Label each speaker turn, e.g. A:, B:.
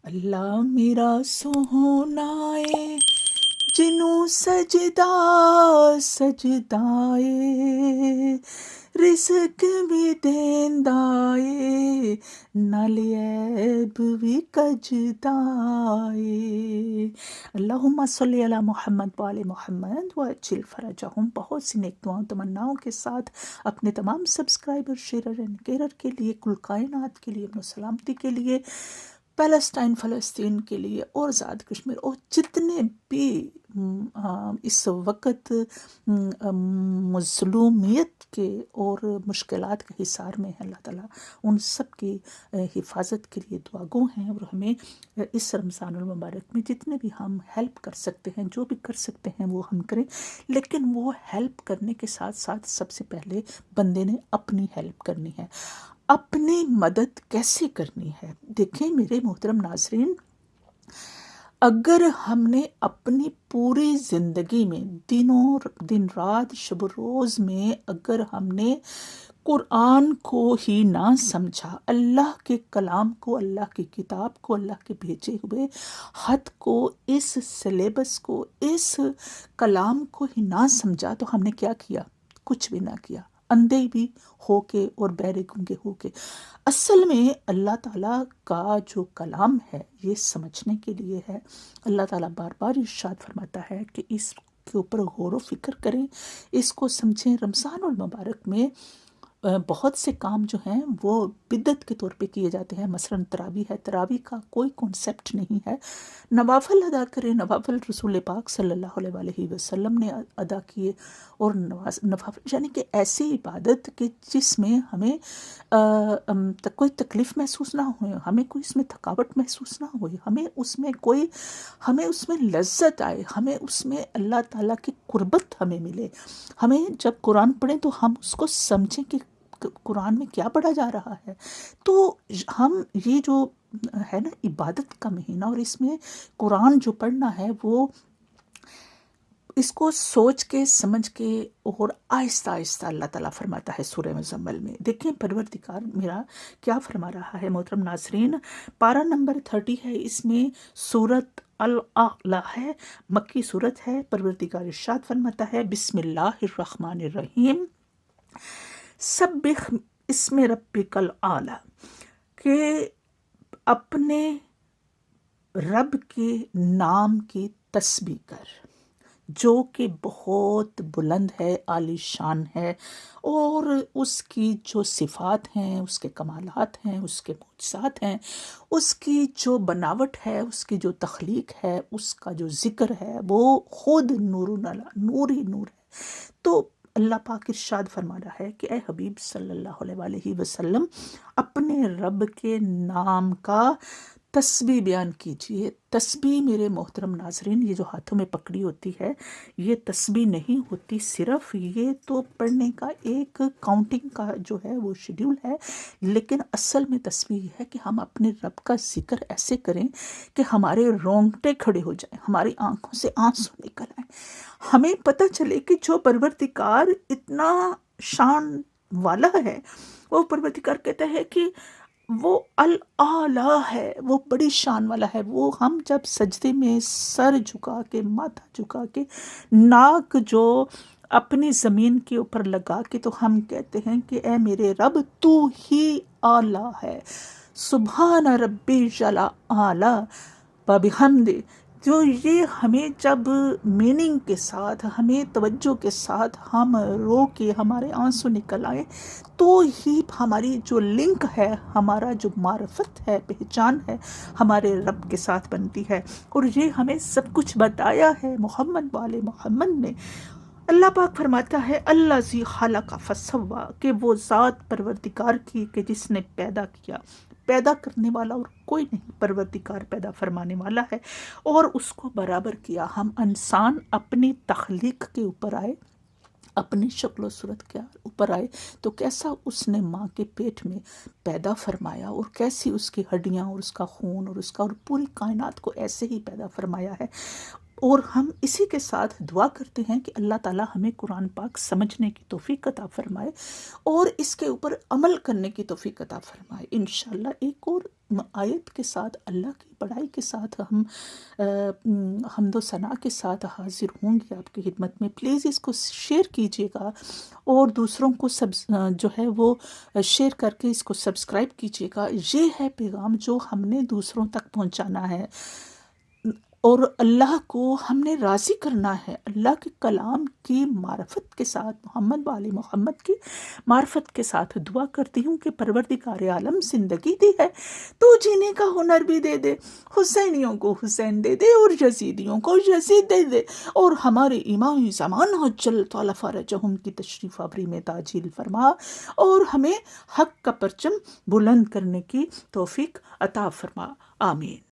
A: اللہ میرا سوہنائے جنوں سجدہ سجدائے رزق بھی دیندائے نال عیب بھی کجدائے۔ اللہم صلی علی محمد وآل محمد وعجل فرجہم۔ بہت سی نیک دعاؤں تمناؤں کے ساتھ اپنے تمام سبسکرائبر، شیئرر اینڈ کیئرر کے لیے، کل کائنات کے لیے، امن و سلامتی کے لیے، پیلسٹائن فلسطین کے لیے، اور آزاد کشمیر، اور جتنے بھی اس وقت مظلومیت کے اور مشکلات کے حصار میں ہیں، اللہ تعالیٰ ان سب کی حفاظت کے لیے دعا گو ہیں، اور ہمیں اس رمضان المبارک میں جتنے بھی ہم ہیلپ کر سکتے ہیں، جو بھی کر سکتے ہیں وہ ہم کریں، لیکن وہ ہیلپ کرنے کے ساتھ ساتھ سب سے پہلے بندے نے اپنی ہیلپ کرنی ہے۔ اپنی مدد کیسے کرنی ہے؟ دیکھیں میرے محترم ناظرین، اگر ہم نے اپنی پوری زندگی میں دن رات شب و روز میں اگر ہم نے قرآن کو ہی نہ سمجھا، اللہ کے کلام کو، اللہ کی کتاب کو، اللہ کے بھیجے ہوئے خط کو، اس سلیبس کو، اس کلام کو ہی نہ سمجھا، تو ہم نے کیا کیا؟ کچھ بھی نہ کیا، اندھے بھی ہو کے اور بہرے گونگے ہو کے۔ اصل میں اللہ تعالیٰ کا جو کلام ہے یہ سمجھنے کے لیے ہے۔ اللہ تعالیٰ بار بار ارشاد فرماتا ہے کہ اس کے اوپر غور و فکر کریں، اس کو سمجھیں۔ رمضان المبارک میں بہت سے کام جو ہیں وہ بدعت کے طور پہ کیے جاتے ہیں، مثلاً تراویح ہے، تراویح کا کوئی کنسیپٹ نہیں ہے۔ نوافل ادا کریں، نوافل رسول پاک صلی اللہ علیہ وآلہ وسلم نے ادا کیے، اور نوافل یعنی کہ ایسی عبادت کہ جس میں ہمیں کوئی تکلیف محسوس نہ ہوئے، ہمیں کوئی اس میں تھکاوٹ محسوس نہ ہوئی، ہمیں اس میں لذت آئے، ہمیں اس میں اللہ تعالیٰ کی قربت ہمیں ملے۔ ہمیں جب قرآن پڑھیں تو ہم اس کو سمجھیں کہ قرآن میں کیا پڑھا جا رہا ہے۔ تو ہم یہ جو ہے نا عبادت کا مہینہ، اور اس میں قرآن جو پڑھنا ہے وہ اس کو سوچ کے سمجھ کے اور آہستہ آہستہ اللہ تعالیٰ فرماتا ہے سورہ مزمل میں۔ دیکھیں پروردگار میرا کیا فرما رہا ہے محترم ناظرین، پارہ نمبر 30 ہے، اس میں سورت الاعلیٰ ہے، مکی سورت ہے۔ پروردگار ارشاد فرماتا ہے بسم اللہ الرحمن الرحیم، سبح اسم ربک الاعلیٰ، کہ اپنے رب کے نام کی تسبیح کر، جو کہ بہت بلند ہے، عالی شان ہے، اور اس کی جو صفات ہیں، اس کے کمالات ہیں، اس کے معجزات ہیں، اس کی جو بناوٹ ہے، اس کی جو تخلیق ہے، اس کا جو ذکر ہے، وہ خود نور ہی نور ہے۔ تو اللہ پاک ارشاد فرما رہا ہے کہ اے حبیب صلی اللہ علیہ وآلہ وسلم، اپنے رب کے نام کا تسبیح بیان کیجئے۔ تسبیح میرے محترم ناظرین، یہ جو ہاتھوں میں پکڑی ہوتی ہے یہ تسبیح نہیں ہوتی صرف، یہ تو پڑھنے کا ایک کاؤنٹنگ کا جو ہے وہ شیڈیول ہے، لیکن اصل میں تسبیح ہے کہ ہم اپنے رب کا ذکر ایسے کریں کہ ہمارے رونگٹے کھڑے ہو جائیں، ہماری آنکھوں سے آنسو نکل آئیں، ہمیں پتہ چلے کہ جو پروردگار اتنا شان والا ہے، وہ پروردگار کہتا ہے کہ وہ الاعلیٰ ہے، وہ بڑی شان والا ہے۔ وہ ہم جب سجدے میں سر جھکا کے، ماتھا جھکا کے، ناک جو اپنی زمین کے اوپر لگا کے، تو ہم کہتے ہیں کہ اے میرے رب تو ہی اعلیٰ ہے، سبحان ربی جل اعلیٰ بحمد۔ جو یہ ہمیں جب میننگ کے ساتھ، ہمیں توجہ کے ساتھ، ہم رو کے ہمارے آنسو نکل آئے، تو ہی ہماری جو لنک ہے، ہمارا جو معرفت ہے، پہچان ہے، ہمارے رب کے ساتھ بنتی ہے۔ اور یہ ہمیں سب کچھ بتایا ہے محمد والے محمد نے۔ اللہ پاک فرماتا ہے الذی خلق فسوی، کہ وہ ذات پروردگار کی کہ جس نے پیدا کیا، پیدا کرنے والا اور کوئی نہیں، پروردگار پیدا فرمانے والا ہے، اور اس کو برابر کیا۔ ہم انسان اپنی تخلیق کے اوپر آئے، اپنی شکل و صورت کے اوپر آئے، تو کیسا اس نے ماں کے پیٹ میں پیدا فرمایا، اور کیسی اس کی ہڈیاں اور اس کا خون اور اس کا اور پوری کائنات کو ایسے ہی پیدا فرمایا ہے۔ اور ہم اسی کے ساتھ دعا کرتے ہیں کہ اللہ تعالیٰ ہمیں قرآن پاک سمجھنے کی توفیق عطا فرمائے اور اس کے اوپر عمل کرنے کی توفیق عطا فرمائے۔ انشاءاللہ ایک اور آیت کے ساتھ، اللہ کی بڑائی کے ساتھ ہم حمد و ثنا کے ساتھ حاضر ہوں گے آپ کی خدمت میں۔ پلیز اس کو شیئر کیجیے گا اور دوسروں کو جو ہے وہ شیئر کر کے اس کو سبسکرائب کیجیے گا۔ یہ ہے پیغام جو ہم نے دوسروں تک پہنچانا ہے، اور اللہ کو ہم نے راضی کرنا ہے۔ اللہ کے کلام کی معرفت کے ساتھ، محمد و آل محمد کی معرفت کے ساتھ دعا کرتی ہوں کہ پروردگار عالم زندگی دی ہے تو جینے کا ہنر بھی دے دے، حسینیوں کو حسین دے دے اور یزیدیوں کو یزید دے دے، اور ہمارے امام زمان عجل طال فرجہم کی تشریف آوری میں تعجیل فرما، اور ہمیں حق کا پرچم بلند کرنے کی توفیق عطا فرما۔ آمین۔